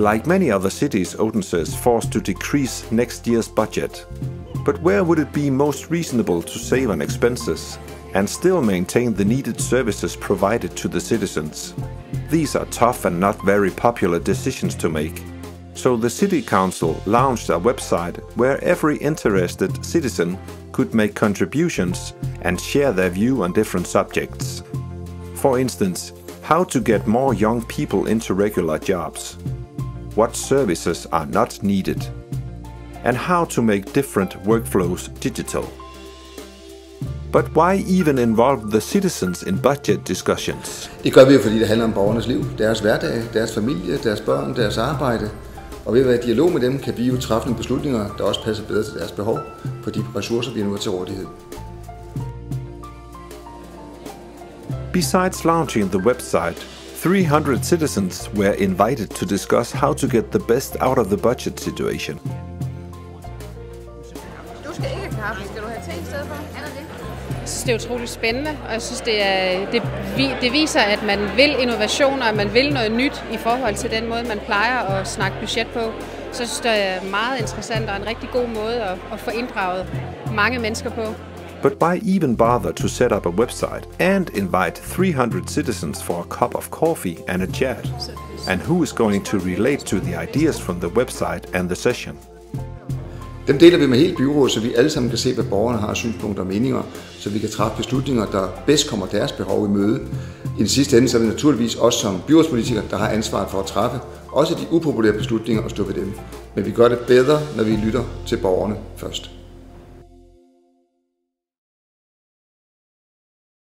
Like many other cities, Odense is forced to decrease next year's budget. But where would it be most reasonable to save on expenses and still maintain the needed services provided to the citizens? These are tough and not very popular decisions to make. So the City Council launched a website where every interested citizen could make contributions and share their view on different subjects. For instance, how to get more young people into regular jobs, what services are not needed, and how to make different workflows digital. But why even involve the citizens in budget discussions? Det gør vi jo, fordi det handler om borgernes liv, deres hverdag, deres familie, deres børn, deres arbejde. Og ved at være i dialog med dem, kan vi jo træffe nogle beslutninger, der også passer bedre til deres behov på de ressourcer, vi nu har til rådighed. Besides launching the website, 300 citizens were invited to discuss how to get the best out of the budget situation. Du skal ikke have kaffe, skal du have te i stedet for? Jeg synes, det er utroligt spændende, og jeg synes, det viser, at man vil innovation, og at man vil noget nyt i forhold til den måde, man plejer at snakke budget på. Så jeg synes, det er meget interessant og en rigtig god måde at få inddraget mange mennesker på. But why even bother to set up a website and invite 300 citizens for a cup of coffee and a chat? And who is going to relate to the ideas from the website and the session? Dem deler vi med hele byrådet, så vi alle sammen kan se, hvad borgerne har synspunkter og meninger, så vi kan træffe beslutninger, der bedst kommer deres behov i møde. I den sidste ende så er det naturligvis os som byrådspolitikere, der har ansvaret for at træffe også de upopulære beslutninger og stå ved dem. Men vi gør det bedre, når vi lytter til borgerne først.